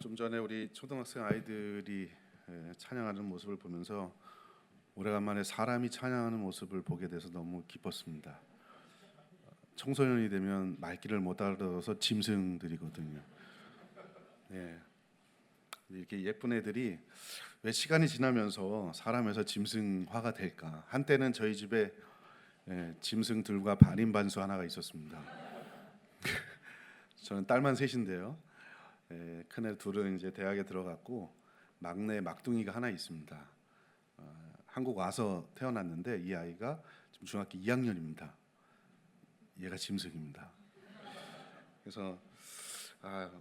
좀 전에 우리 초등학생 아이들이 찬양하는 모습을 보면서 오래간만에 사람이 찬양하는 모습을 보게 돼서 너무 기뻤습니다. 청소년이 되면 말귀를 못 알아들어서 짐승들이거든요. 네. 이렇게 예쁜 애들이 왜 시간이 지나면서 사람에서 짐승화가 될까? 한때는 저희 집에 짐승들과 반인반수 하나가 있었습니다. 저는 딸만 셋인데요. 큰애 둘은 이제 대학에 들어갔고 막내 막둥이가 하나 있습니다. 한국 와서 태어났는데 이 아이가 지금 중학교 2학년입니다. 얘가 짐승입니다. 그래서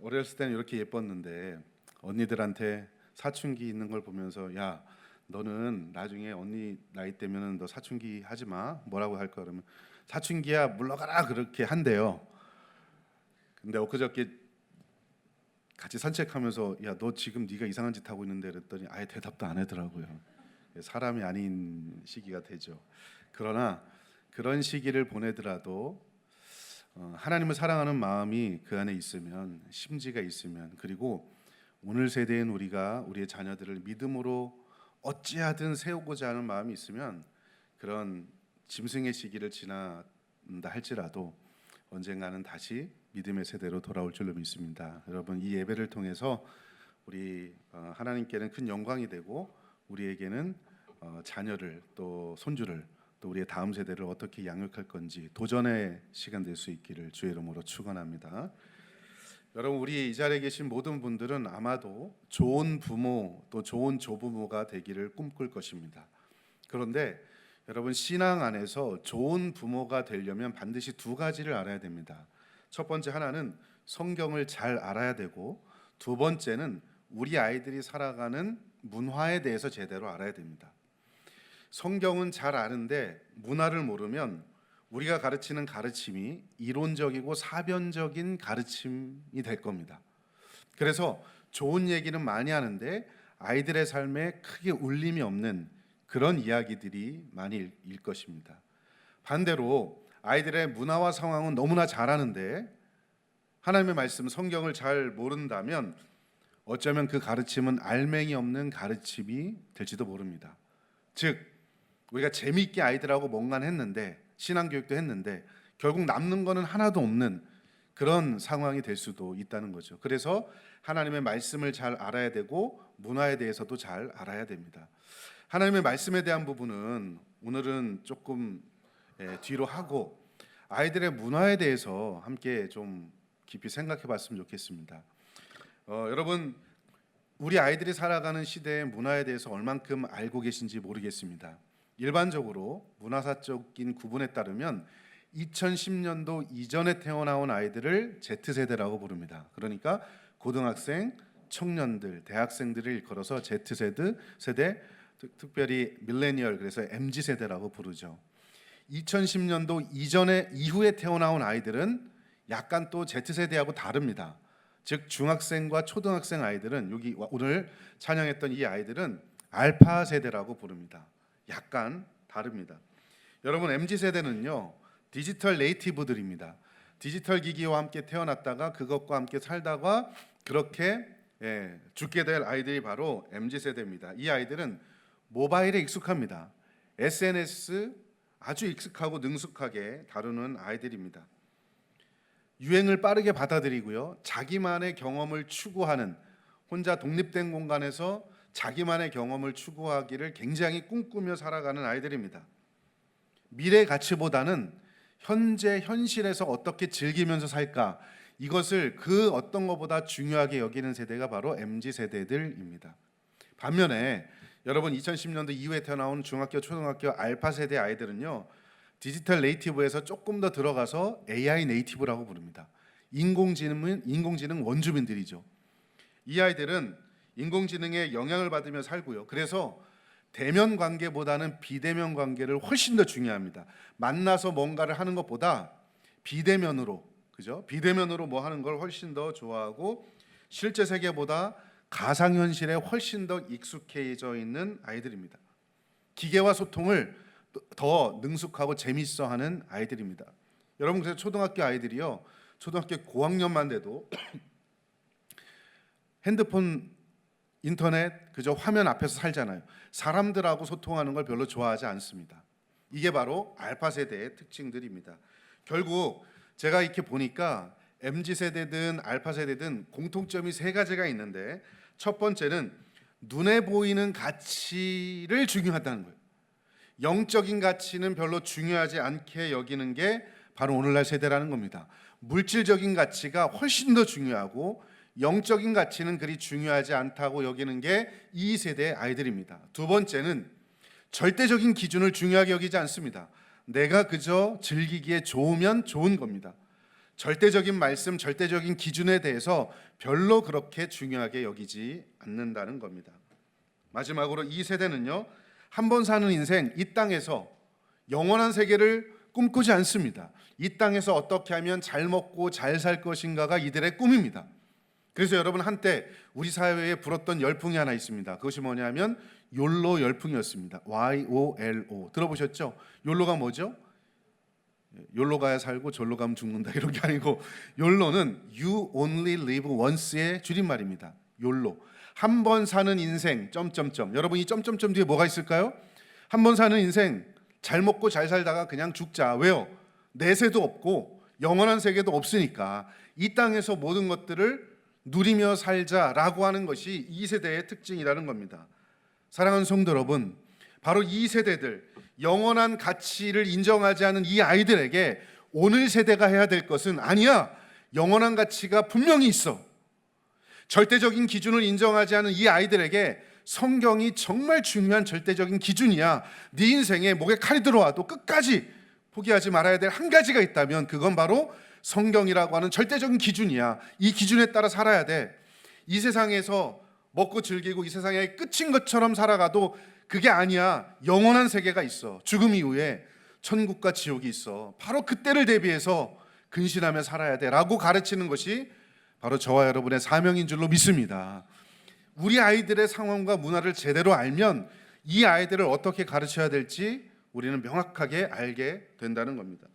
어렸을 때는 이렇게 예뻤는데 언니들한테 사춘기 있는 걸 보면서 야 너는 나중에 언니 나이 때면은 너 사춘기 하지 마 뭐라고 할 거 그러면 사춘기야 물러가라 그렇게 한대요. 근데 엊그저께 같이 산책하면서 야 너 지금 네가 이상한 짓 하고 있는데 그랬더니 아예 대답도 안 하더라고요. 사람이 아닌 시기가 되죠. 그러나 그런 시기를 보내더라도 하나님을 사랑하는 마음이 그 안에 있으면 심지가 있으면 그리고 오늘 세대인 우리가 우리의 자녀들을 믿음으로 어찌하든 세우고자 하는 마음이 있으면 그런 짐승의 시기를 지난다 할지라도 언젠가는 다시 믿음의 세대로 돌아올 줄로 믿습니다. 여러분 이 예배를 통해서 우리 하나님께는 큰 영광이 되고 우리에게는 자녀를 또 손주를 또 우리의 다음 세대를 어떻게 양육할 건지 도전의 시간 될 수 있기를 주의 이름으로 축원합니다. 여러분 우리 이 자리에 계신 모든 분들은 아마도 좋은 부모 또 좋은 조부모가 되기를 꿈꿀 것입니다. 그런데 여러분 신앙 안에서 좋은 부모가 되려면 반드시 두 가지를 알아야 됩니다. 첫 번째 하나는 성경을 잘 알아야 되고 두 번째는 우리 아이들이 살아가는 문화에 대해서 제대로 알아야 됩니다. 성경은 잘 아는데 문화를 모르면 우리가 가르치는 가르침이 이론적이고 사변적인 가르침이 될 겁니다. 그래서 좋은 얘기는 많이 하는데 아이들의 삶에 크게 울림이 없는 그런 이야기들이 많이 일 것입니다. 반대로 아이들의 문화와 상황은 너무나 잘 아는데 하나님의 말씀 성경을 잘 모른다면 어쩌면 그 가르침은 알맹이 없는 가르침이 될지도 모릅니다. 즉 우리가 재미있게 아이들하고 뭔가 했는데 신앙교육도 했는데 결국 남는 거는 하나도 없는 그런 상황이 될 수도 있다는 거죠. 그래서 하나님의 말씀을 잘 알아야 되고 문화에 대해서도 잘 알아야 됩니다. 하나님의 말씀에 대한 부분은 오늘은 조금 뒤로 하고 아이들의 문화에 대해서 함께 좀 깊이 생각해 봤으면 좋겠습니다. 여러분 우리 아이들이 살아가는 시대의 문화에 대해서 얼만큼 알고 계신지 모르겠습니다. 일반적으로 문화사적인 구분에 따르면 2010년도 이전에 태어나온 아이들을 Z세대라고 부릅니다. 그러니까 고등학생, 청년들, 대학생들을 일컬어서 Z세대, 특별히 밀레니얼 그래서 MZ세대라고 부르죠. 2010년도 이후에 태어나온 아이들은 약간 또 Z세대하고 다릅니다. 즉 중학생과 초등학생 아이들은 여기 오늘 찬양했던 이 아이들은 알파 세대라고 부릅니다. 약간 다릅니다. 여러분 MZ세대는요 디지털 네이티브들입니다. 디지털 기기와 함께 태어났다가 그것과 함께 살다가 그렇게 죽게 될 아이들이 바로 MZ세대입니다. 이 아이들은 모바일에 익숙합니다. SNS 아주 익숙하고 능숙하게 다루는 아이들입니다. 유행을 빠르게 받아들이고요. 자기만의 경험을 추구하는 혼자 독립된 공간에서 자기만의 경험을 추구하기를 굉장히 꿈꾸며 살아가는 아이들입니다. 미래 가치보다는 현재 현실에서 어떻게 즐기면서 살까 이것을 그 어떤 것보다 중요하게 여기는 세대가 바로 MZ세대들입니다. 반면에 여러분 2010년도 이후에 태어나온 중학교, 초등학교 알파 세대 아이들은요. 디지털 네이티브에서 조금 더 들어가서 AI 네이티브라고 부릅니다. 인공지능 원주민들이죠. 이 아이들은 인공지능의 영향을 받으며 살고요. 그래서 대면 관계보다는 비대면 관계를 훨씬 더 중요합니다. 만나서 뭔가를 하는 것보다 비대면으로, 그죠? 비대면으로 뭐 하는 걸 훨씬 더 좋아하고 실제 세계보다 가상현실에 훨씬 더 익숙해져 있는 아이들입니다. 기계와 소통을 더 능숙하고 재밌어하는 아이들입니다. 여러분 그래서 초등학교 아이들이요, 초등학교 고학년만 돼도 핸드폰, 인터넷 그저 화면 앞에서 살잖아요. 사람들하고 소통하는 걸 별로 좋아하지 않습니다. 이게 바로 알파 세대의 특징들입니다. 결국 제가 이렇게 보니까 MZ 세대든 알파 세대든 공통점이 세 가지가 있는데, 첫 번째는 눈에 보이는 가치를 중요하다는 거예요. 영적인 가치는 별로 중요하지 않게 여기는 게 바로 오늘날 세대라는 겁니다. 물질적인 가치가 훨씬 더 중요하고 영적인 가치는 그리 중요하지 않다고 여기는 게 이 세대의 아이들입니다. 두 번째는 절대적인 기준을 중요하게 여기지 않습니다. 내가 그저 즐기기에 좋으면 좋은 겁니다. 절대적인 말씀, 절대적인 기준에 대해서 별로 그렇게 중요하게 여기지 않는다는 겁니다. 마지막으로 이 세대는요, 한 번 사는 인생, 이 땅에서 영원한 세계를 꿈꾸지 않습니다. 이 땅에서 어떻게 하면 잘 먹고 잘 살 것인가가 이들의 꿈입니다. 그래서 여러분, 한때 우리 사회에 불었던 열풍이 하나 있습니다. 그것이 뭐냐면 욜로 열풍이었습니다. YOLO 들어보셨죠? 욜로가 뭐죠? 욜로 가야 살고 졸로 가면 죽는다, 이런 게 아니고, 욜로는 You Only Live Once의 줄임말입니다. 욜로, 한 번 사는 인생 점점점. 여러분, 이 점점점 뒤에 뭐가 있을까요? 한 번 사는 인생, 잘 먹고 잘 살다가 그냥 죽자. 왜요? 내세도 없고 영원한 세계도 없으니까 이 땅에서 모든 것들을 누리며 살자라고 하는 것이 이 세대의 특징이라는 겁니다. 사랑하는 성도 여러분, 바로 이 세대들, 영원한 가치를 인정하지 않은 이 아이들에게 오늘 세대가 해야 될 것은, 아니야, 영원한 가치가 분명히 있어. 절대적인 기준을 인정하지 않은 이 아이들에게 성경이 정말 중요한 절대적인 기준이야. 네 인생에 목에 칼이 들어와도 끝까지 포기하지 말아야 될 한 가지가 있다면 그건 바로 성경이라고 하는 절대적인 기준이야. 이 기준에 따라 살아야 돼. 이 세상에서 먹고 즐기고 이 세상의 끝인 것처럼 살아가도 그게 아니야. 영원한 세계가 있어. 죽음 이후에 천국과 지옥이 있어. 바로 그때를 대비해서 근신하며 살아야 돼 라고 가르치는 것이 바로 저와 여러분의 사명인 줄로 믿습니다. 우리 아이들의 상황과 문화를 제대로 알면 이 아이들을 어떻게 가르쳐야 될지 우리는 명확하게 알게 된다는 겁니다.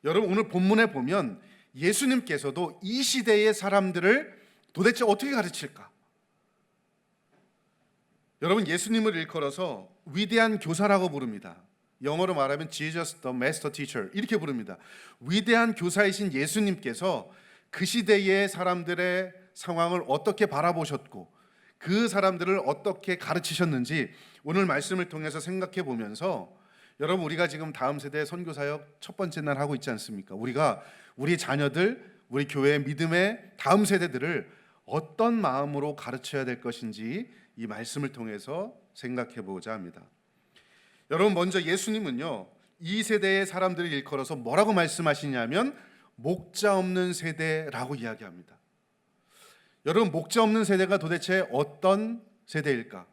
여러분, 오늘 본문에 보면 예수님께서도 이 시대의 사람들을 도대체 어떻게 가르칠까? 여러분, 예수님을 일컬어서 위대한 교사라고 부릅니다. 영어로 말하면 Jesus the Master Teacher 이렇게 부릅니다. 위대한 교사이신 예수님께서 그 시대의 사람들의 상황을 어떻게 바라보셨고 그 사람들을 어떻게 가르치셨는지 오늘 말씀을 통해서 생각해 보면서, 여러분, 우리가 지금 다음 세대 선교사역 첫 번째 날 하고 있지 않습니까? 우리가 우리 자녀들, 우리 교회의 믿음의 다음 세대들을 어떤 마음으로 가르쳐야 될 것인지 이 말씀을 통해서 생각해 보고자 합니다. 여러분, 먼저 예수님은요, 이 세대의 사람들을 일컬어서 뭐라고 말씀하시냐면 목자 없는 세대라고 이야기합니다. 여러분, 목자 없는 세대가 도대체 어떤 세대일까?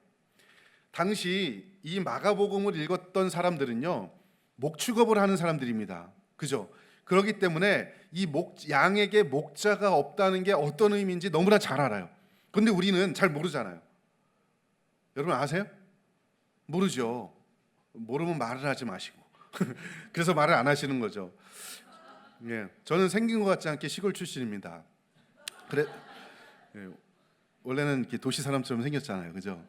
당시 이 마가복음을 읽었던 사람들은요, 목축업을 하는 사람들입니다. 그죠? 그렇기 때문에 이 양에게 목자가 없다는 게 어떤 의미인지 너무나 잘 알아요. 그런데 우리는 잘 모르잖아요. 여러분 아세요? 모르죠. 모르면 말을 하지 마시고 그래서 말을 안 하시는 거죠. 예, 저는 생긴 것 같지 않게 시골 출신입니다. 그래, 예, 원래는 이렇게 도시 사람처럼 생겼잖아요, 그죠?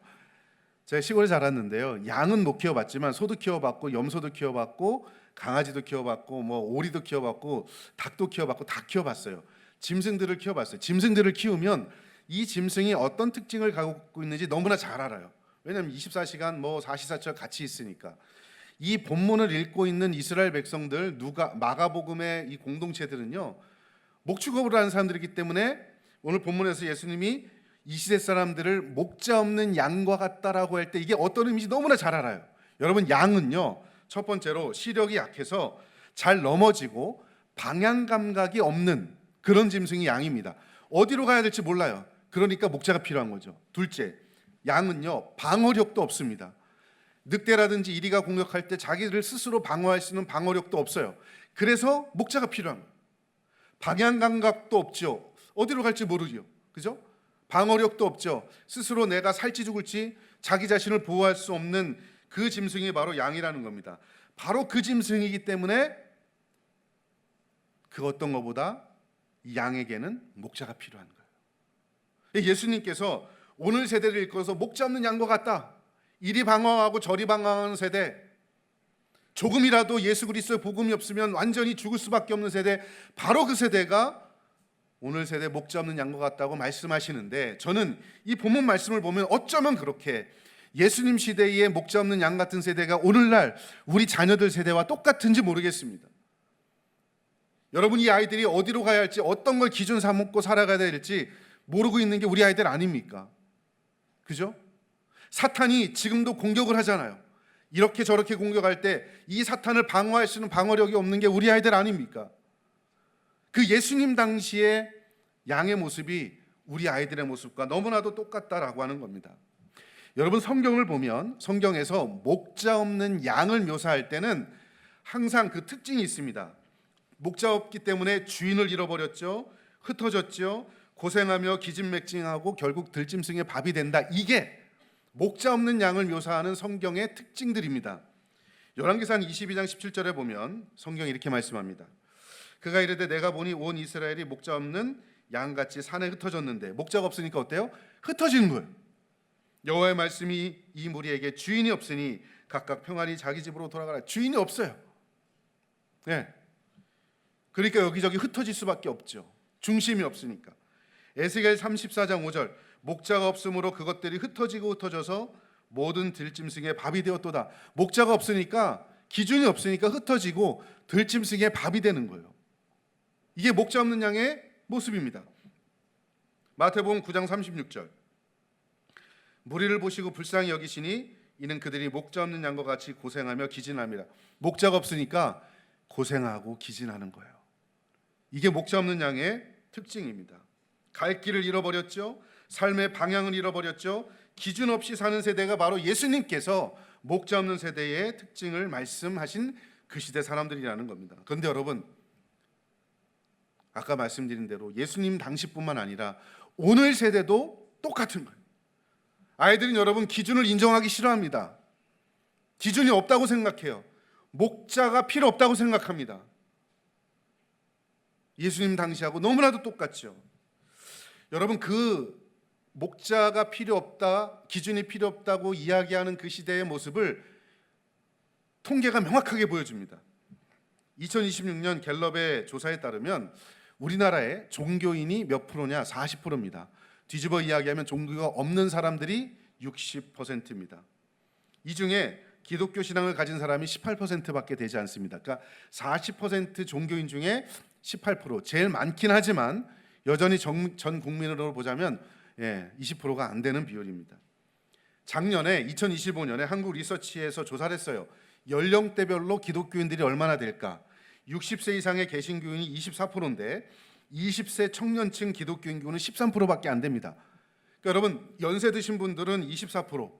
제가 시골에 자랐는데요, 양은 못 키워봤지만 소도 키워봤고 염소도 키워봤고 강아지도 키워봤고 뭐 오리도 키워봤고 닭도 키워봤고 다 키워봤어요. 짐승들을 키워봤어요. 짐승들을 키우면 이 짐승이 어떤 특징을 갖고 있는지 너무나 잘 알아요. 왜냐하면 24시간 뭐 사시사철 같이 있으니까. 이 본문을 읽고 있는 이스라엘 백성들, 마가복음의 이 공동체들은요, 목축업을 하는 사람들이기 때문에 오늘 본문에서 예수님이 이 시대 사람들을 목자 없는 양과 같다라고 할 때 이게 어떤 의미인지 너무나 잘 알아요. 여러분, 양은요, 첫 번째로 시력이 약해서 잘 넘어지고 방향 감각이 없는 그런 짐승이 양입니다. 어디로 가야 될지 몰라요. 그러니까 목자가 필요한 거죠. 둘째, 양은요, 방어력도 없습니다. 늑대라든지 이리가 공격할 때 자기를 스스로 방어할 수 있는 방어력도 없어요. 그래서 목자가 필요한 거예요. 방향 감각도 없죠. 어디로 갈지 모르죠. 그죠? 방어력도 없죠. 스스로 내가 살지 죽을지 자기 자신을 보호할 수 없는 그 짐승이 바로 양이라는 겁니다. 바로 그 짐승이기 때문에 그 어떤 것보다 이 양에게는 목자가 필요한 거예요. 예수님께서 오늘 세대를 이끌어서 목자 없는 양과 같다, 이리 방황하고 저리 방황하는 세대, 조금이라도 예수 그리스도의 복음이 없으면 완전히 죽을 수밖에 없는 세대, 바로 그 세대가 오늘 세대 목자 없는 양과 같다고 말씀하시는데, 저는 이 본문 말씀을 보면 어쩌면 그렇게 예수님 시대의 목자 없는 양 같은 세대가 오늘날 우리 자녀들 세대와 똑같은지 모르겠습니다. 여러분, 이 아이들이 어디로 가야 할지, 어떤 걸 기준 삼고 살아가야 될지 모르고 있는 게 우리 아이들 아닙니까? 그죠? 사탄이 지금도 공격을 하잖아요. 이렇게 저렇게 공격할 때 이 사탄을 방어할 수 있는 방어력이 없는 게 우리 아이들 아닙니까? 그 예수님 당시의 양의 모습이 우리 아이들의 모습과 너무나도 똑같다라고 하는 겁니다. 여러분, 성경을 보면 성경에서 목자 없는 양을 묘사할 때는 항상 그 특징이 있습니다. 목자 없기 때문에 주인을 잃어버렸죠, 흩어졌죠, 고생하며 기진맥진하고 결국 들짐승의 밥이 된다. 이게 목자 없는 양을 묘사하는 성경의 특징들입니다. 열왕기상 22장 17절에 보면 성경이 이렇게 말씀합니다. 그가 이르되 내가 보니 온 이스라엘이 목자 없는 양같이 산에 흩어졌는데, 목자가 없으니까 어때요? 흩어지는 거예요. 여호와의 말씀이 이 무리에게 주인이 없으니 각각 평안히 자기 집으로 돌아가라. 주인이 없어요. 네. 그러니까 여기저기 흩어질 수밖에 없죠. 중심이 없으니까. 에스겔 34장 5절, 목자가 없으므로 그것들이 흩어지고 흩어져서 모든 들짐승의 밥이 되었도다. 목자가 없으니까, 기준이 없으니까 흩어지고 들짐승의 밥이 되는 거예요. 이게 목자 없는 양의 모습입니다. 마태복음 9장 36절, 무리를 보시고 불쌍히 여기시니 이는 그들이 목자 없는 양과 같이 고생하며 기진함이라. 목자가 없으니까 고생하고 기진하는 거예요. 이게 목자 없는 양의 특징입니다. 갈 길을 잃어버렸죠. 삶의 방향을 잃어버렸죠. 기준 없이 사는 세대가 바로 예수님께서 목자 없는 세대의 특징을 말씀하신 그 시대 사람들이라는 겁니다. 그런데 여러분, 아까 말씀드린 대로 예수님 당시뿐만 아니라 오늘 세대도 똑같은 거예요. 아이들은 여러분 기준을 인정하기 싫어합니다. 기준이 없다고 생각해요. 목자가 필요 없다고 생각합니다. 예수님 당시하고 너무나도 똑같죠. 여러분, 그 목자가 필요 없다, 기준이 필요 없다고 이야기하는 그 시대의 모습을 통계가 명확하게 보여줍니다. 2026년 갤럽의 조사에 따르면 우리나라의 종교인이 몇 프로냐? 40%입니다. 뒤집어 이야기하면 종교가 없는 사람들이 60%입니다. 이 중에 기독교 신앙을 가진 사람이 18%밖에 되지 않습니다. 그러니까 40% 종교인 중에 18%, 제일 많긴 하지만 여전히 전 국민으로 보자면 20%가 안 되는 비율입니다. 작년에 2025년에 한국 리서치에서 조사를 했어요. 연령대별로 기독교인들이 얼마나 될까? 60세 이상의 개신교인이 24%인데 20세 청년층 기독교인 교는 13%밖에 안 됩니다. 그러니까 여러분, 연세 드신 분들은 24%,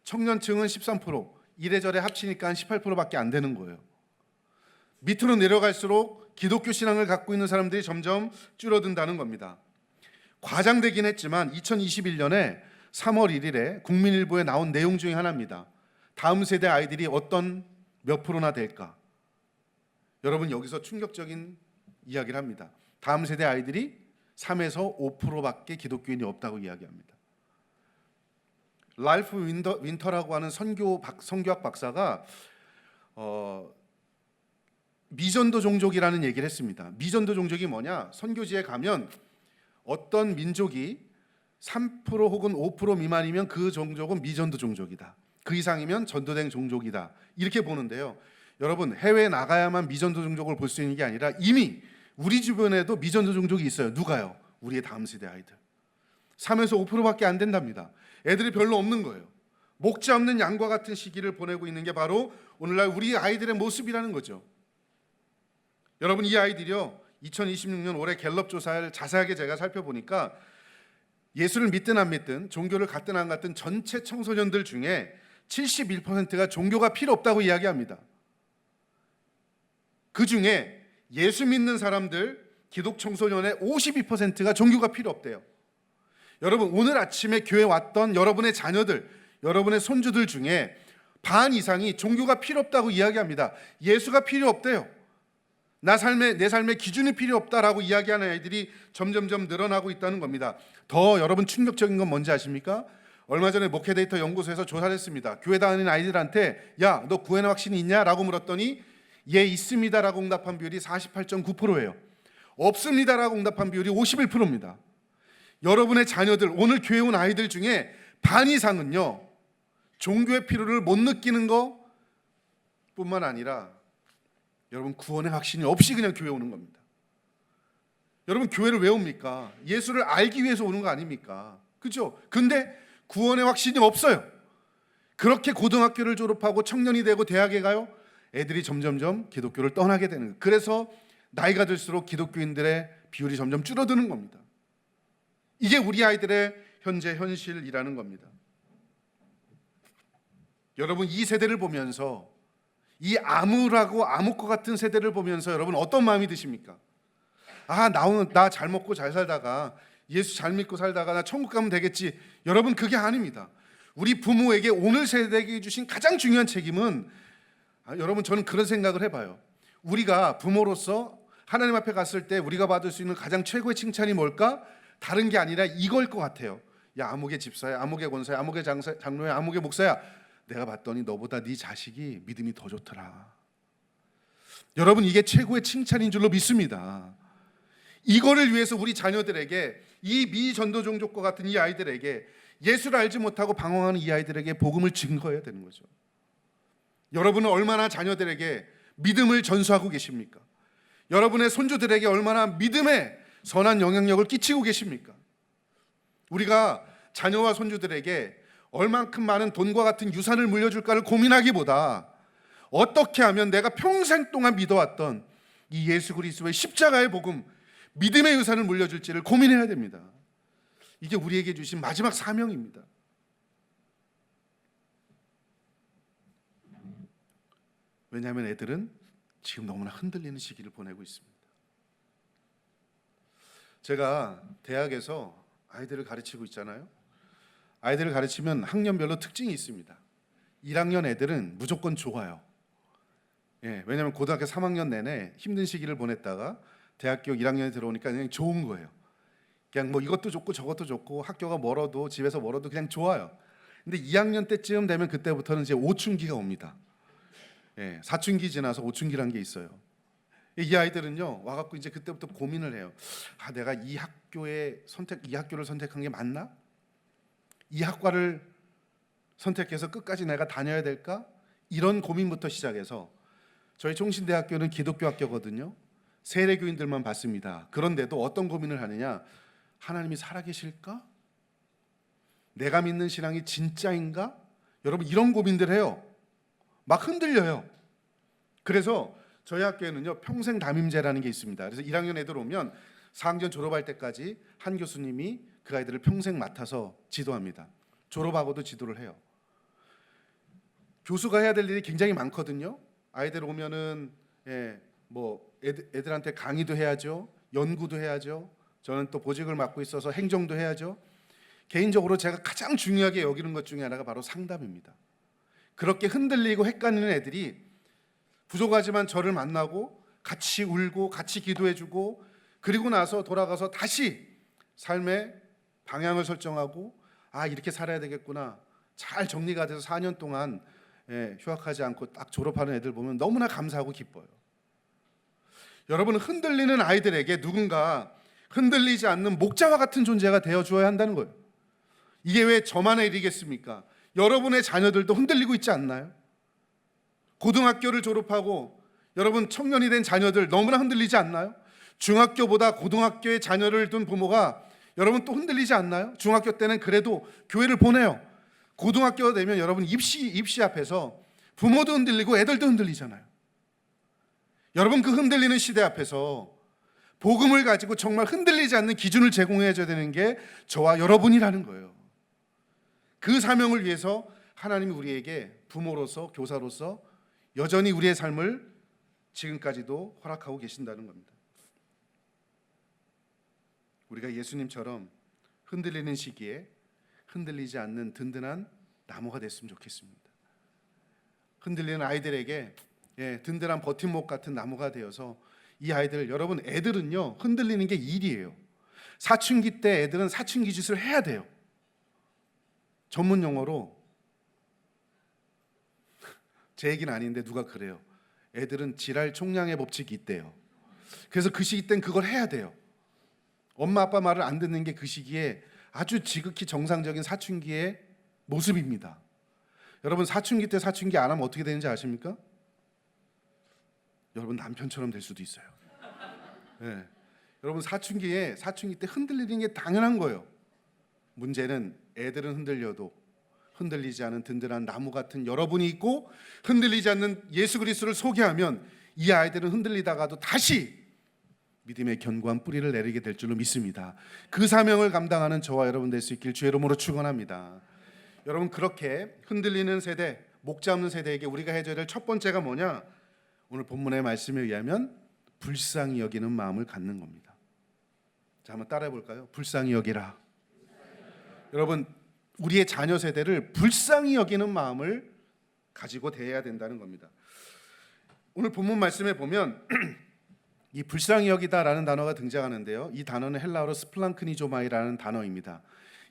청년층은 13%, 이래저래 합치니까 한 18%밖에 안 되는 거예요. 밑으로 내려갈수록 기독교 신앙을 갖고 있는 사람들이 점점 줄어든다는 겁니다. 과장되긴 했지만 2021년에 3월 1일에 국민일보에 나온 내용 중에 하나입니다. 다음 세대 아이들이 어떤 몇 프로나 될까? 여러분, 여기서 충격적인 이야기를 합니다. 다음 세대 아이들이 3에서 5%밖에 기독교인이 없다고 이야기합니다. 랄프 윈터라고 하는 선교학 박사가 미전도 종족이라는 얘기를 했습니다. 미전도 종족이 뭐냐? 선교지에 가면 어떤 민족이 3% 혹은 5% 미만이면 그 종족은 미전도 종족이다. 그 이상이면 전도된 종족이다. 이렇게 보는데요. 여러분, 해외에 나가야만 미전도 종족을 볼 수 있는 게 아니라 이미 우리 주변에도 미전도 종족이 있어요. 누가요? 우리의 다음 세대 아이들. 3에서 5%밖에 안 된답니다. 애들이 별로 없는 거예요. 목자 없는 양과 같은 시기를 보내고 있는 게 바로 오늘날 우리 아이들의 모습이라는 거죠. 여러분, 이 아이들이요, 2026년 올해 갤럽 조사를 자세하게 제가 살펴보니까 예수를 믿든 안 믿든, 종교를 갖든 안 갖든 전체 청소년들 중에 71%가 종교가 필요 없다고 이야기합니다. 그 중에 예수 믿는 사람들, 기독 청소년의 52%가 종교가 필요 없대요. 여러분, 오늘 아침에 교회 왔던 여러분의 자녀들, 여러분의 손주들 중에 반 이상이 종교가 필요 없다고 이야기합니다. 예수가 필요 없대요. 내 삶의 기준이 필요 없다라고 이야기하는 아이들이 점점점 늘어나고 있다는 겁니다. 더 여러분 충격적인 건 뭔지 아십니까? 얼마 전에 목회데이터 연구소에서 조사를 했습니다. 교회 다니는 아이들한테 야, 너 구원의 확신이 있냐? 라고 물었더니 예, 있습니다 라고 응답한 비율이 48.9%예요. 없습니다 라고 응답한 비율이 51%입니다. 여러분의 자녀들, 오늘 교회 온 아이들 중에 반 이상은요, 종교의 필요를 못 느끼는 거 뿐만 아니라 여러분 구원의 확신이 없이 그냥 교회 오는 겁니다. 여러분 교회를 왜 옵니까? 예수를 알기 위해서 오는 거 아닙니까? 그죠? 근데 구원의 확신이 없어요. 그렇게 고등학교를 졸업하고 청년이 되고 대학에 가요. 애들이 점점점 기독교를 떠나게 되는 거예요. 그래서 나이가 들수록 기독교인들의 비율이 점점 줄어드는 겁니다. 이게 우리 아이들의 현재 현실이라는 겁니다. 여러분 이 세대를 보면서, 이 암울하고 암흑 것 같은 세대를 보면서 여러분 어떤 마음이 드십니까? 아, 나 잘 먹고 잘 살다가 예수 잘 믿고 살다가 나 천국 가면 되겠지. 여러분 그게 아닙니다. 우리 부모에게 오늘 세대에게 주신 가장 중요한 책임은, 여러분 저는 그런 생각을 해봐요. 우리가 부모로서 하나님 앞에 갔을 때 우리가 받을 수 있는 가장 최고의 칭찬이 뭘까? 다른 게 아니라 이걸 것 같아요. 야, 아무개 집사야, 아무개 권사야, 아무개 장로야, 아무개 목사야, 내가 봤더니 너보다 네 자식이 믿음이 더 좋더라. 여러분 이게 최고의 칭찬인 줄로 믿습니다. 이거를 위해서 우리 자녀들에게, 이 미전도종족과 같은 이 아이들에게, 예수를 알지 못하고 방황하는 이 아이들에게 복음을 증거해야 되는 거죠. 여러분은 얼마나 자녀들에게 믿음을 전수하고 계십니까? 여러분의 손주들에게 얼마나 믿음의 선한 영향력을 끼치고 계십니까? 우리가 자녀와 손주들에게 얼만큼 많은 돈과 같은 유산을 물려줄까를 고민하기보다 어떻게 하면 내가 평생 동안 믿어왔던 이 예수 그리스도의 십자가의 복음, 믿음의 유산을 물려줄지를 고민해야 됩니다. 이게 우리에게 주신 마지막 사명입니다. 왜냐하면 애들은 지금 너무나 흔들리는 시기를 보내고 있습니다. 제가 대학에서 아이들을 가르치고 있잖아요. 아이들을 가르치면 학년별로 특징이 있습니다. 1학년 애들은 무조건 좋아요. 왜냐하면 고등학교 3학년 내내 힘든 시기를 보냈다가 대학교 1학년에 들어오니까 그냥 좋은 거예요. 그냥 뭐 이것도 좋고 저것도 좋고 학교가 멀어도 집에서 멀어도 그냥 좋아요. 근데 2학년 때쯤 되면 그때부터는 이제 오춘기가 옵니다. 사춘기 지나서 오춘기란 게 있어요. 이 아이들은요 와갖고 이제 그때부터 고민을 해요. 아, 내가 이 학교를 선택한 게 맞나? 이 학과를 선택해서 끝까지 내가 다녀야 될까? 이런 고민부터 시작해서, 저희 총신대학교는 기독교 학교거든요. 세례교인들만 받습니다. 그런데도 어떤 고민을 하느냐? 하나님이 살아계실까? 내가 믿는 신앙이 진짜인가? 여러분 이런 고민들 해요. 막 흔들려요. 그래서 저희 학교에는요 평생 담임제라는 게 있습니다. 그래서 1학년 애들 오면 4학년 졸업할 때까지 한 교수님이 그 아이들을 평생 맡아서 지도합니다. 졸업하고도 지도를 해요. 교수가 해야 될 일이 굉장히 많거든요. 아이들 오면은 애들한테 강의도 해야죠, 연구도 해야죠. 저는 또 보직을 맡고 있어서 행정도 해야죠. 개인적으로 제가 가장 중요하게 여기는 것 중에 하나가 바로 상담입니다. 그렇게 흔들리고 헷갈리는 애들이 부족하지만 저를 만나고 같이 울고 같이 기도해주고, 그리고 나서 돌아가서 다시 삶의 방향을 설정하고, 아, 이렇게 살아야 되겠구나, 잘 정리가 돼서 4년 동안 휴학하지 않고 딱 졸업하는 애들 보면 너무나 감사하고 기뻐요. 여러분 흔들리는 아이들에게 누군가 흔들리지 않는 목자와 같은 존재가 되어주어야 한다는 거예요. 이게 왜 저만의 일이겠습니까? 여러분의 자녀들도 흔들리고 있지 않나요? 고등학교를 졸업하고 여러분 청년이 된 자녀들 너무나 흔들리지 않나요? 중학교보다 고등학교에 자녀를 둔 부모가 여러분 또 흔들리지 않나요? 중학교 때는 그래도 교회를 보내요. 고등학교가 되면 여러분 입시 앞에서 부모도 흔들리고 애들도 흔들리잖아요. 여러분 그 흔들리는 시대 앞에서 복음을 가지고 정말 흔들리지 않는 기준을 제공해줘야 되는 게 저와 여러분이라는 거예요. 그 사명을 위해서 하나님이 우리에게 부모로서, 교사로서 여전히 우리의 삶을 지금까지도 허락하고 계신다는 겁니다. 우리가 예수님처럼 흔들리는 시기에 흔들리지 않는 든든한 나무가 됐으면 좋겠습니다. 흔들리는 아이들에게 든든한 버팀목 같은 나무가 되어서 이 아이들, 여러분 애들은요 흔들리는 게 일이에요. 사춘기 때 애들은 사춘기 짓을 해야 돼요. 전문 용어로, 제 얘기는 아닌데 누가 그래요. 애들은 지랄 총량의 법칙이 있대요. 그래서 그 시기 땐 그걸 해야 돼요. 엄마 아빠 말을 안 듣는 게 그 시기에 아주 지극히 정상적인 사춘기의 모습입니다. 여러분 사춘기 때 사춘기 안 하면 어떻게 되는지 아십니까? 여러분 남편처럼 될 수도 있어요. 네. 여러분 사춘기 때 흔들리는 게 당연한 거예요. 문제는 애들은 흔들려도 흔들리지 않은 든든한 나무 같은 여러분이 있고, 흔들리지 않는 예수 그리스도를 소개하면 이 아이들은 흔들리다가도 다시 믿음의 견고한 뿌리를 내리게 될 줄로 믿습니다. 그 사명을 감당하는 저와 여러분 될 수 있길 주의 이름으로 축원합니다. 여러분 그렇게 흔들리는 세대, 목 잡는 세대에게 우리가 해줘야 될 첫 번째가 뭐냐? 오늘 본문의 말씀에 의하면 불쌍히 여기는 마음을 갖는 겁니다. 자, 한번 따라해 볼까요? 불쌍히 여기라. 여러분 우리의 자녀 세대를 불쌍히 여기는 마음을 가지고 대해야 된다는 겁니다. 오늘 본문 말씀에 보면 이 불쌍히 여기다라는 단어가 등장하는데요. 이 단어는 헬라어로 스플랑크니조마이라는 단어입니다.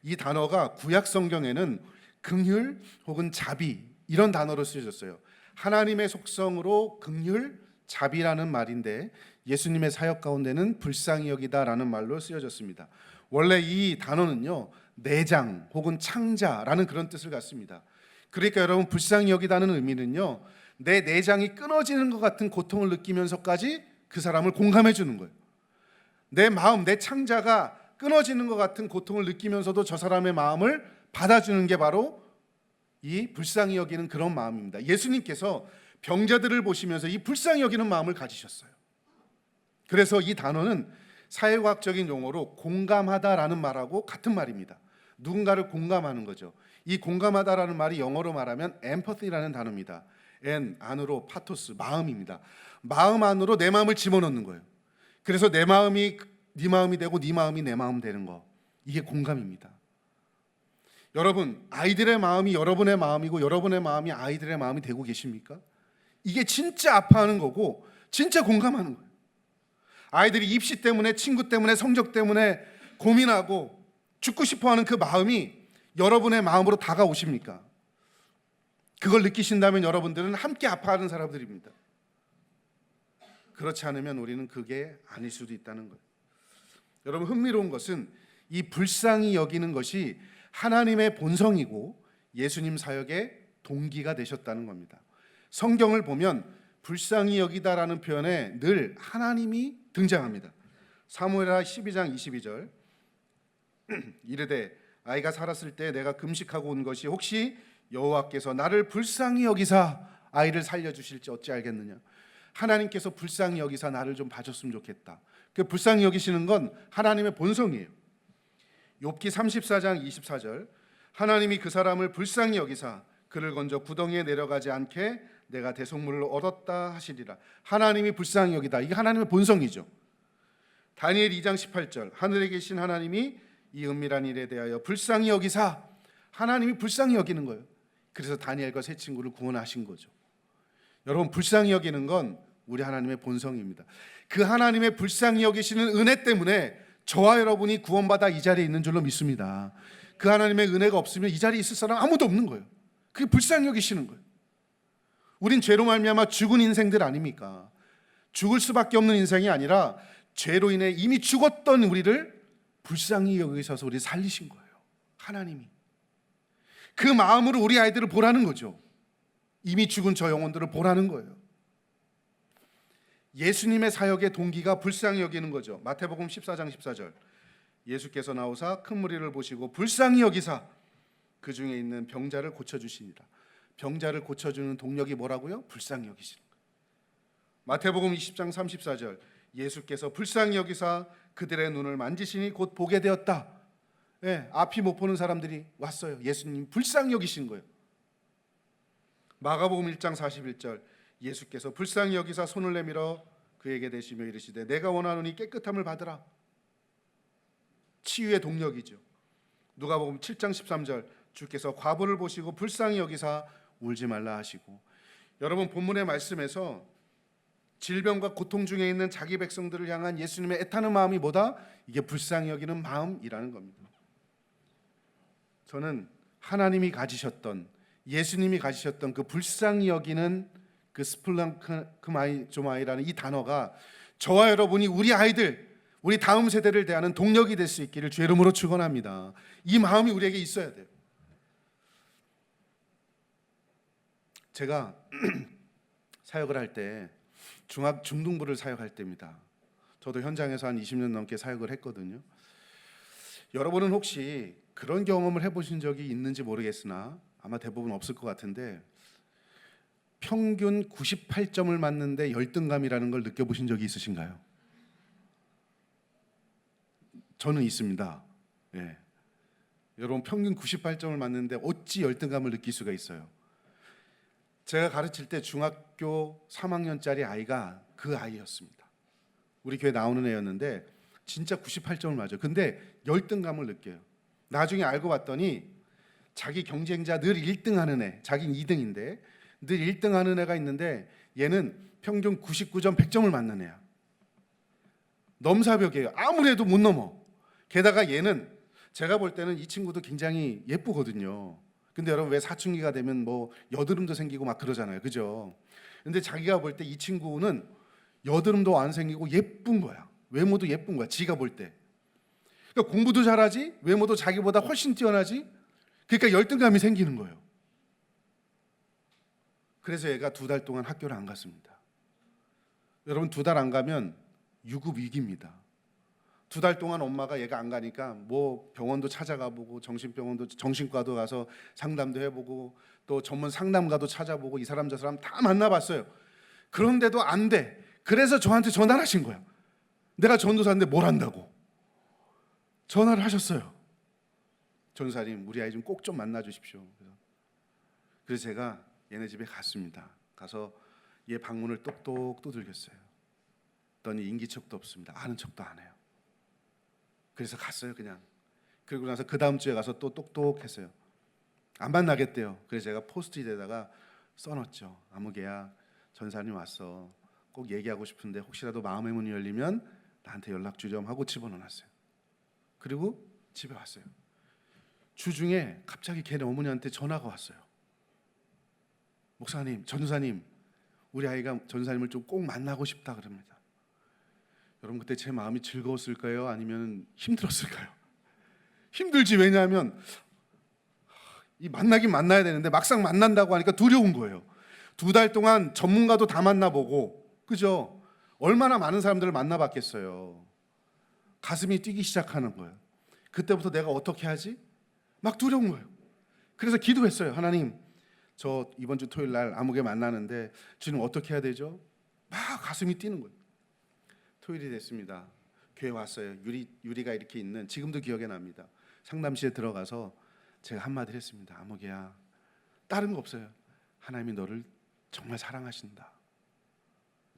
이 단어가 구약 성경에는 긍휼 혹은 자비 이런 단어로 쓰여졌어요. 하나님의 속성으로 긍휼, 자비라는 말인데 예수님의 사역 가운데는 불쌍히 여기다라는 말로 쓰여졌습니다. 원래 이 단어는요 내장 혹은 창자라는 그런 뜻을 갖습니다. 그러니까 여러분 불쌍히 여기다는 의미는요 내 내장이 끊어지는 것 같은 고통을 느끼면서까지 그 사람을 공감해 주는 거예요. 내 마음, 내 창자가 끊어지는 것 같은 고통을 느끼면서도 저 사람의 마음을 받아주는 게 바로 이 불쌍히 여기는 그런 마음입니다. 예수님께서 병자들을 보시면서 이 불쌍히 여기는 마음을 가지셨어요. 그래서 이 단어는 사회과학적인 용어로 공감하다라는 말하고 같은 말입니다. 누군가를 공감하는 거죠. 이 공감하다라는 말이 영어로 말하면 empathy라는 단어입니다. N 안으로 파토스, 마음입니다. 마음 안으로 내 마음을 집어넣는 거예요. 그래서 내 마음이 네 마음이 되고 네 마음이 내 마음 되는 거, 이게 공감입니다. 여러분 아이들의 마음이 여러분의 마음이고 여러분의 마음이 아이들의 마음이 되고 계십니까? 이게 진짜 아파하는 거고 진짜 공감하는 거예요. 아이들이 입시 때문에, 친구 때문에, 성적 때문에 고민하고 죽고 싶어하는 그 마음이 여러분의 마음으로 다가오십니까? 그걸 느끼신다면 여러분들은 함께 아파하는 사람들입니다. 그렇지 않으면 우리는 그게 아닐 수도 있다는 거예요. 여러분 흥미로운 것은 이 불쌍히 여기는 것이 하나님의 본성이고 예수님 사역의 동기가 되셨다는 겁니다. 성경을 보면 불쌍히 여기다라는 표현에 늘 하나님이 등장합니다. 사무엘하 12장 22절 이르되 아이가 살았을 때 내가 금식하고 온 것이 혹시 여호와께서 나를 불쌍히 여기사 아이를 살려주실지 어찌 알겠느냐. 하나님께서 불쌍히 여기사 나를 좀 봐줬으면 좋겠다. 그 불쌍히 여기시는 건 하나님의 본성이에요. 욥기 34장 24절 하나님이 그 사람을 불쌍히 여기사 그를 건져 구덩이에 내려가지 않게 내가 대속물을 얻었다 하시리라. 하나님이 불쌍히 여기다. 이게 하나님의 본성이죠. 다니엘 2장 18절 하늘에 계신 하나님이 이 은밀한 일에 대하여 불쌍히 여기사, 하나님이 불쌍히 여기는 거예요. 그래서 다니엘과 세 친구를 구원하신 거죠. 여러분 불쌍히 여기는 건 우리 하나님의 본성입니다. 그 하나님의 불쌍히 여기시는 은혜 때문에 저와 여러분이 구원받아 이 자리에 있는 줄로 믿습니다. 그 하나님의 은혜가 없으면 이 자리에 있을 사람 아무도 없는 거예요. 그게 불쌍히 여기시는 거예요. 우린 죄로 말미암아 죽은 인생들 아닙니까? 죽을 수밖에 없는 인생이 아니라 죄로 인해 이미 죽었던 우리를 불쌍히 여기셔서 우리 살리신 거예요. 하나님이. 그 마음으로 우리 아이들을 보라는 거죠. 이미 죽은 저 영혼들을 보라는 거예요. 예수님의 사역의 동기가 불쌍히 여기는 거죠. 마태복음 14장 14절 예수께서 나오사 큰 무리를 보시고 불쌍히 여기사 그 중에 있는 병자를 고쳐주시니라. 병자를 고쳐주는 동력이 뭐라고요? 불쌍히 여기시는 거예요. 마태복음 20장 34절 예수께서 불쌍히 여기사 그들의 눈을 만지시니 곧 보게 되었다. 앞이 못 보는 사람들이 왔어요. 예수님 불쌍히 여기신 거예요. 마가복음 1장 41절 예수께서 불쌍히 여기사 손을 내밀어 그에게 대시며 이르시되 내가 원하노니 깨끗함을 받으라. 치유의 동력이죠. 누가복음 7장 13절 주께서 과부를 보시고 불쌍히 여기사 울지 말라 하시고. 여러분 본문의 말씀에서 질병과 고통 중에 있는 자기 백성들을 향한 예수님의 애타는 마음이 뭐다? 이게 불쌍히 여기는 마음이라는 겁니다. 저는 하나님이 가지셨던, 예수님이 가지셨던 그 불쌍히 여기는 그 스플랑크마이조마이라는 이 단어가 저와 여러분이 우리 아이들, 우리 다음 세대를 대하는 동력이 될 수 있기를 주의 이름으로 축원합니다. 이 마음이 우리에게 있어야 돼요. 제가 사역을 할 때 중등부를 사역할 때입니다. 저도 현장에서 한 20년 넘게 사역을 했거든요. 여러분은 혹시 그런 경험을 해보신 적이 있는지 모르겠으나 아마 대부분 없을 것 같은데, 평균 98점을 맞는데 열등감이라는 걸 느껴보신 적이 있으신가요? 저는 있습니다. 예. 여러분, 평균 98점을 맞는데 어찌 열등감을 느낄 수가 있어요? 제가 가르칠 때 중학교 3학년짜리 아이가 그 아이였습니다. 우리 교회 나오는 애였는데 진짜 98점을 맞아요. 근데 열등감을 느껴요. 나중에 알고 봤더니 자기 경쟁자 늘 1등하는 애, 자기는 2등인데 늘 1등하는 애가 있는데 얘는 평균 99점, 100점을 맞는 애야. 넘사벽이에요. 아무래도 못 넘어. 게다가 얘는 제가 볼 때는 이 친구도 굉장히 예쁘거든요. 근데 여러분, 왜 사춘기가 되면 뭐 여드름도 생기고 막 그러잖아요, 그죠? 근데 자기가 볼 때 이 친구는 여드름도 안 생기고 예쁜 거야. 외모도 예쁜 거야, 지가 볼 때. 그러니까 공부도 잘하지, 외모도 자기보다 훨씬 뛰어나지. 그러니까 열등감이 생기는 거예요. 그래서 얘가 2달 동안 학교를 안 갔습니다. 여러분, 2달 안 가면 유급 위기입니다. 2달 동안 엄마가 얘가 안 가니까 뭐 병원도 찾아가 보고, 정신과도 가서 상담도 해보고, 또 전문 상담가도 찾아보고, 이 사람 저 사람 다 만나봤어요. 그런데도 안 돼. 그래서 저한테 전화를 하신 거야. 내가 전도사인데 뭘 한다고 전화를 하셨어요. 전도사님, 우리 아이 좀 꼭 좀 만나 주십시오. 그래서 제가 얘네 집에 갔습니다. 가서 얘 방문을 똑똑 두들겼어요. 그랬더니 인기척도 없습니다. 아는 척도 안 해요. 그래서 갔어요, 그냥. 그리고 나서 그 다음 주에 가서 또 똑똑했어요. 안 만나겠대요. 그래서 제가 포스트잇에다가 써놨죠. 아무개야, 전사님 왔어. 꼭 얘기하고 싶은데 혹시라도 마음의 문이 열리면 나한테 연락 주렴 하고 집어넣어놨어요. 그리고 집에 왔어요. 주중에 갑자기 걔네 어머니한테 전화가 왔어요. 목사님, 전사님, 우리 아이가 전사님을 좀 꼭 만나고 싶다 그럽니다. 여러분, 그때 제 마음이 즐거웠을까요? 아니면 힘들었을까요? 힘들지. 왜냐하면 이 만나긴 만나야 되는데 막상 만난다고 하니까 두려운 거예요. 2달 동안 전문가도 다 만나보고, 그죠? 얼마나 많은 사람들을 만나봤겠어요. 가슴이 뛰기 시작하는 거예요. 그때부터 내가 어떻게 하지? 막 두려운 거예요. 그래서 기도했어요. 하나님, 저 이번 주 토요일 날 아무개 만나는데 주님 어떻게 해야 되죠? 막 가슴이 뛰는 거예요. 토요일이 됐습니다. 교회 왔어요. 유리가 이렇게 있는, 지금도 기억에 납니다. 상담실에 들어가서 제가 한마디를 했습니다. 아무개야, 다른 거 없어요. 하나님이 너를 정말 사랑하신다.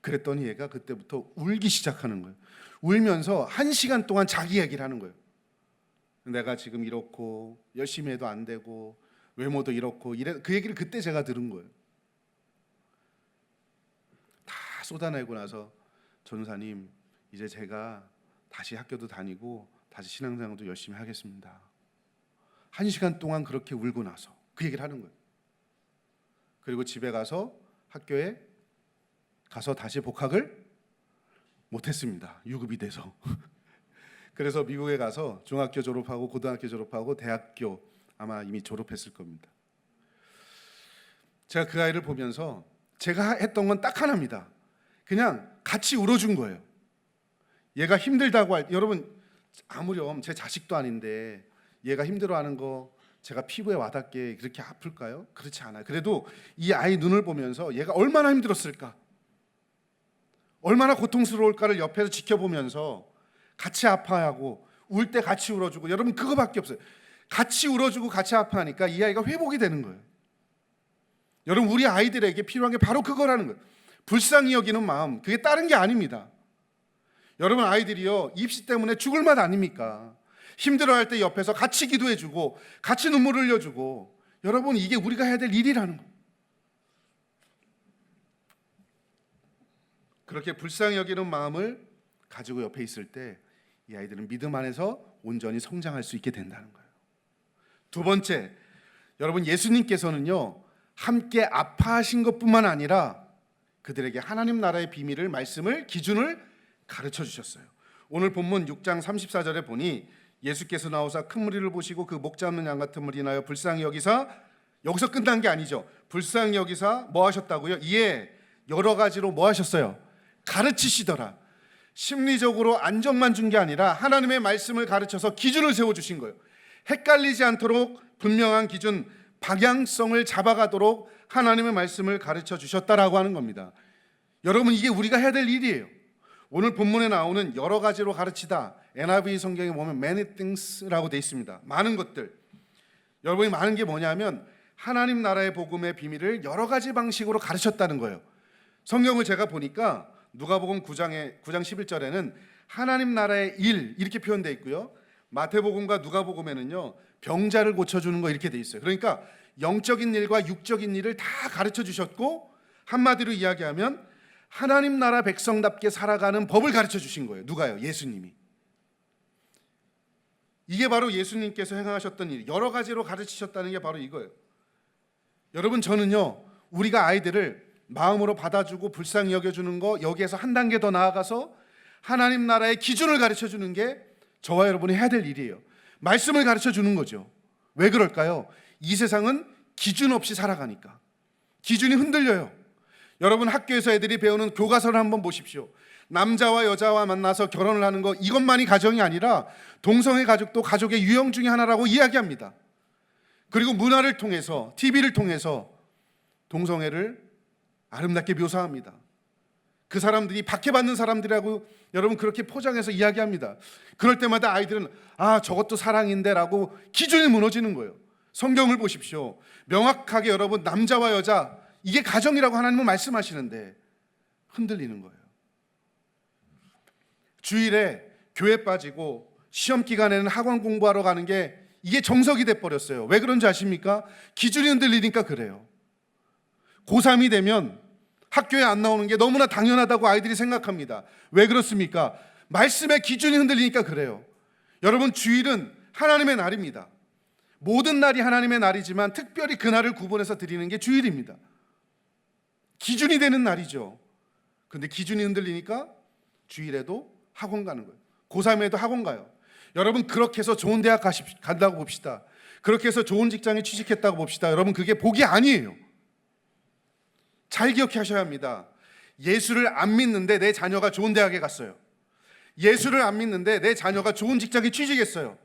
그랬더니 얘가 그때부터 울기 시작하는 거예요. 울면서 1시간 동안 자기 얘기를 하는 거예요. 내가 지금 이렇고 열심히 해도 안 되고 외모도 이렇고 이래. 그 얘기를 그때 제가 들은 거예요. 다 쏟아내고 나서, 전사님, 이제 제가 다시 학교도 다니고 다시 신앙생활도 열심히 하겠습니다. 1시간 동안 그렇게 울고 나서 그 얘기를 하는 거예요. 그리고 집에 가서 학교에 가서 다시 복학을 못했습니다. 유급이 돼서. 그래서 미국에 가서 중학교 졸업하고 고등학교 졸업하고 대학교 아마 이미 졸업했을 겁니다. 제가 그 아이를 보면서 제가 했던 건 딱 하나입니다. 그냥 같이 울어준 거예요. 얘가 힘들다고 여러분, 아무렴 제 자식도 아닌데 얘가 힘들어하는 거 제가 피부에 와닿게 그렇게 아플까요? 그렇지 않아요. 그래도 이 아이 눈을 보면서 얘가 얼마나 힘들었을까, 얼마나 고통스러울까를 옆에서 지켜보면서 같이 아파하고 울 때 같이 울어주고, 여러분 그거밖에 없어요. 같이 울어주고 같이 아파하니까 이 아이가 회복이 되는 거예요. 여러분, 우리 아이들에게 필요한 게 바로 그거라는 거예요. 불쌍히 여기는 마음. 그게 다른 게 아닙니다. 여러분, 아이들이요, 입시 때문에 죽을 맛 아닙니까? 힘들어할 때 옆에서 같이 기도해주고 같이 눈물을 흘려주고, 여러분, 이게 우리가 해야 될 일이라는 거예요. 그렇게 불쌍히 여기는 마음을 가지고 옆에 있을 때 이 아이들은 믿음 안에서 온전히 성장할 수 있게 된다는 거예요. 두 번째, 여러분 예수님께서는요 함께 아파하신 것뿐만 아니라 그들에게 하나님 나라의 비밀을, 말씀을, 기준을 가르쳐 주셨어요. 오늘 본문 6장 34절에 보니 예수께서 나오사 큰 무리를 보시고 그 목 잡는 양 같은 무리 인하여 불쌍히 여기사, 여기서 끝난 게 아니죠. 불쌍히 여기사 뭐 하셨다고요? 이에 여러 가지로 뭐 하셨어요? 가르치시더라. 심리적으로 안정만 준 게 아니라 하나님의 말씀을 가르쳐서 기준을 세워주신 거예요. 헷갈리지 않도록 분명한 기준, 방향성을 잡아가도록 하나님의 말씀을 가르쳐 주셨다라고 하는 겁니다. 여러분, 이게 우리가 해야 될 일이에요. 오늘 본문에 나오는 여러 가지로 가르치다, NIV 성경에 보면 many things라고 되어 있습니다. 많은 것들. 여러분이 많은 게 뭐냐면 하나님 나라의 복음의 비밀을 여러 가지 방식으로 가르쳤다는 거예요. 성경을 제가 보니까 누가복음 9장 11절에는 하나님 나라의 일 이렇게 표현되어 있고요. 마태복음과 누가복음에는요 병자를 고쳐주는 거 이렇게 돼 있어요. 그러니까 영적인 일과 육적인 일을 다 가르쳐 주셨고, 한마디로 이야기하면 하나님 나라 백성답게 살아가는 법을 가르쳐 주신 거예요. 누가요? 예수님이. 이게 바로 예수님께서 행하셨던 일, 여러 가지로 가르치셨다는 게 바로 이거예요. 여러분, 저는요 우리가 아이들을 마음으로 받아주고 불쌍히 여겨주는 거, 여기에서 한 단계 더 나아가서 하나님 나라의 기준을 가르쳐 주는 게 저와 여러분이 해야 될 일이에요. 말씀을 가르쳐 주는 거죠. 왜 그럴까요? 이 세상은 기준 없이 살아가니까. 기준이 흔들려요. 여러분, 학교에서 애들이 배우는 교과서를 한번 보십시오. 남자와 여자와 만나서 결혼을 하는 거, 이것만이 가정이 아니라 동성애 가족도 가족의 유형 중에 하나라고 이야기합니다. 그리고 문화를 통해서, TV를 통해서 동성애를 아름답게 묘사합니다. 그 사람들이 박해받는 사람들이라고 여러분 그렇게 포장해서 이야기합니다. 그럴 때마다 아이들은 저것도 사랑인데 라고 기준이 무너지는 거예요. 성경을 보십시오. 명확하게 여러분 남자와 여자, 이게 가정이라고 하나님은 말씀하시는데 흔들리는 거예요. 주일에 교회 빠지고 시험 기간에는 학원 공부하러 가는 게 이게 정석이 돼버렸어요. 왜 그런지 아십니까? 기준이 흔들리니까 그래요. 고3이 되면 학교에 안 나오는 게 너무나 당연하다고 아이들이 생각합니다. 왜 그렇습니까? 말씀의 기준이 흔들리니까 그래요. 여러분, 주일은 하나님의 날입니다. 모든 날이 하나님의 날이지만 특별히 그날을 구분해서 드리는 게 주일입니다. 기준이 되는 날이죠. 그런데 기준이 흔들리니까 주일에도 학원 가는 거예요. 고3에도 학원 가요. 여러분, 그렇게 해서 좋은 대학 간다고 봅시다. 그렇게 해서 좋은 직장에 취직했다고 봅시다. 여러분, 그게 복이 아니에요. 잘 기억하셔야 합니다. 예수를 안 믿는데 내 자녀가 좋은 대학에 갔어요. 예수를 안 믿는데 내 자녀가 좋은 직장에 취직했어요.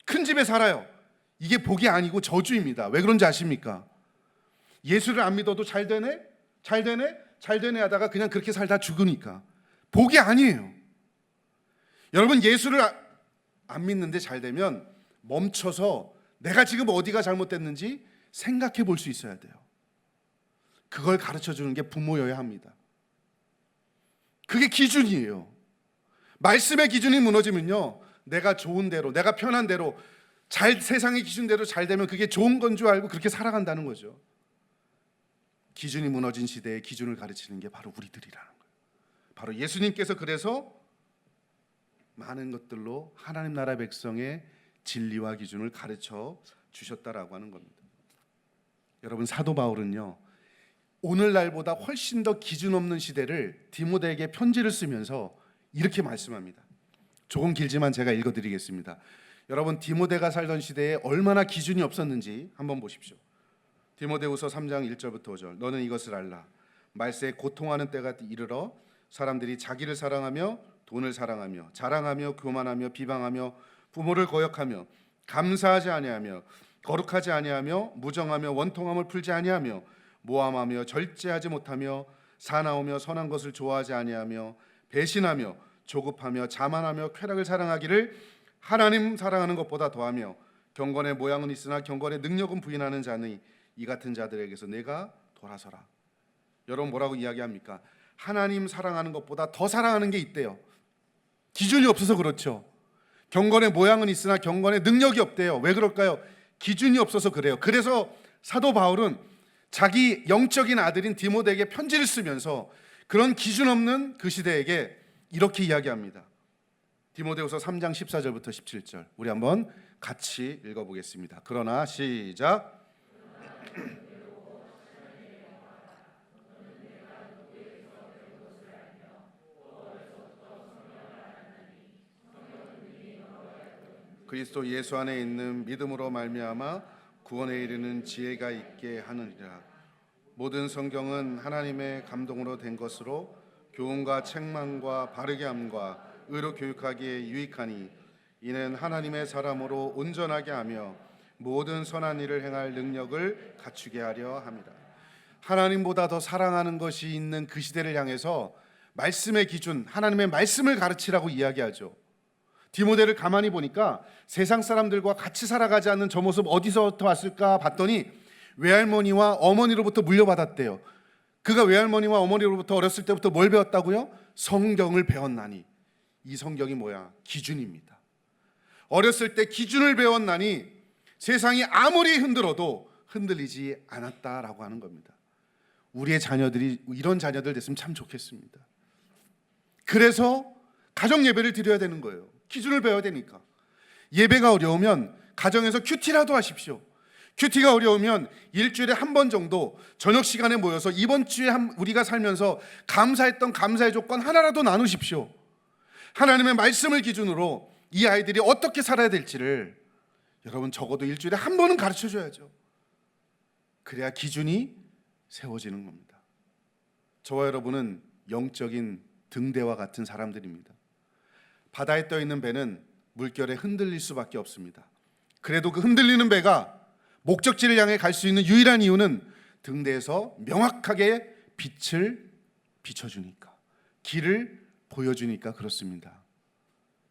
큰 집에 살아요. 이게 복이 아니고 저주입니다. 왜 그런지 아십니까? 예수를 안 믿어도 잘 되네? 잘 되네? 잘 되네 하다가 그냥 그렇게 살다 죽으니까 복이 아니에요. 여러분, 예수를 안 믿는데 잘 되면 멈춰서 내가 지금 어디가 잘못됐는지 생각해 볼 수 있어야 돼요. 그걸 가르쳐 주는 게 부모여야 합니다. 그게 기준이에요. 말씀의 기준이 무너지면요, 내가 좋은 대로, 내가 편한 대로, 세상의 기준대로 잘 되면 그게 좋은 건 줄 알고 그렇게 살아간다는 거죠. 기준이 무너진 시대에 기준을 가르치는 게 바로 우리들이라는 거예요. 바로 예수님께서 그래서 많은 것들로 하나님 나라 백성의 진리와 기준을 가르쳐 주셨다라고 하는 겁니다. 여러분, 사도 바울은요 오늘날보다 훨씬 더 기준 없는 시대를 디모데에게 편지를 쓰면서 이렇게 말씀합니다. 조금 길지만 제가 읽어드리겠습니다. 여러분, 디모데가 살던 시대에 얼마나 기준이 없었는지 한번 보십시오. 디모데후서 3장 1절부터 5절. 너는 이것을 알라. 말세에 고통하는 때가 이르러 사람들이 자기를 사랑하며 돈을 사랑하며 자랑하며 교만하며 비방하며 부모를 거역하며 감사하지 아니하며 거룩하지 아니하며 무정하며 원통함을 풀지 아니하며 모함하며 절제하지 못하며 사나우며 선한 것을 좋아하지 아니하며 배신하며 조급하며 자만하며 쾌락을 사랑하기를 하나님 사랑하는 것보다 더하며 경건의 모양은 있으나 경건의 능력은 부인하는 자니 이 같은 자들에게서 내가 돌아서라. 여러분, 뭐라고 이야기합니까? 하나님 사랑하는 것보다 더 사랑하는 게 있대요. 기준이 없어서 그렇죠. 경건의 모양은 있으나 경건의 능력이 없대요. 왜 그럴까요? 기준이 없어서 그래요. 그래서 사도 바울은 자기 영적인 아들인 디모데에게 편지를 쓰면서 그런 기준 없는 그 시대에게 이렇게 이야기합니다. 디모데후서 3장 14절부터 17절 우리 한번 같이 읽어보겠습니다. 그러나 시작. 그리스도 예수 안에 있는 믿음으로 말미암아 구원에 이르는 지혜가 있게 하느니라. 모든 성경은 하나님의 감동으로 된 것으로 교훈과 책망과 바르게 함과 의로 교육하기에 유익하니 이는 하나님의 사람으로 온전하게 하며 모든 선한 일을 행할 능력을 갖추게 하려 함이라. 하나님보다 더 사랑하는 것이 있는 그 시대를 향해서 말씀의 기준, 하나님의 말씀을 가르치라고 이야기하죠. 디모데를 가만히 보니까 세상 사람들과 같이 살아가지 않는 저 모습 어디서부터 왔을까 봤더니 외할머니와 어머니로부터 물려받았대요. 그가 외할머니와 어머니로부터 어렸을 때부터 뭘 배웠다고요? 성경을 배웠나니. 이 성경이 뭐야? 기준입니다. 어렸을 때 기준을 배웠나니 세상이 아무리 흔들어도 흔들리지 않았다라고 하는 겁니다. 우리의 자녀들이 이런 자녀들 됐으면 참 좋겠습니다. 그래서 가정 예배를 드려야 되는 거예요. 기준을 배워야 되니까. 예배가 어려우면 가정에서 큐티라도 하십시오. 큐티가 어려우면 일주일에 한 번 정도 저녁 시간에 모여서 이번 주에 우리가 살면서 감사했던 감사의 조건 하나라도 나누십시오. 하나님의 말씀을 기준으로 이 아이들이 어떻게 살아야 될지를 여러분 적어도 일주일에 한 번은 가르쳐 줘야죠. 그래야 기준이 세워지는 겁니다. 저와 여러분은 영적인 등대와 같은 사람들입니다. 바다에 떠 있는 배는 물결에 흔들릴 수밖에 없습니다. 그래도 그 흔들리는 배가 목적지를 향해 갈 수 있는 유일한 이유는 등대에서 명확하게 빛을 비춰주니까, 길을 보여주니까 그렇습니다.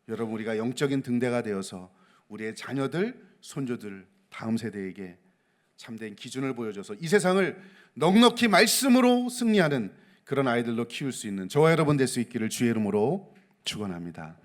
여러분, 우리가 영적인 등대가 되어서 우리의 자녀들, 손주들, 다음 세대에게 참된 기준을 보여줘서 이 세상을 넉넉히 말씀으로 승리하는 그런 아이들로 키울 수 있는 저와 여러분 될 수 있기를 주의 이름으로 축원합니다.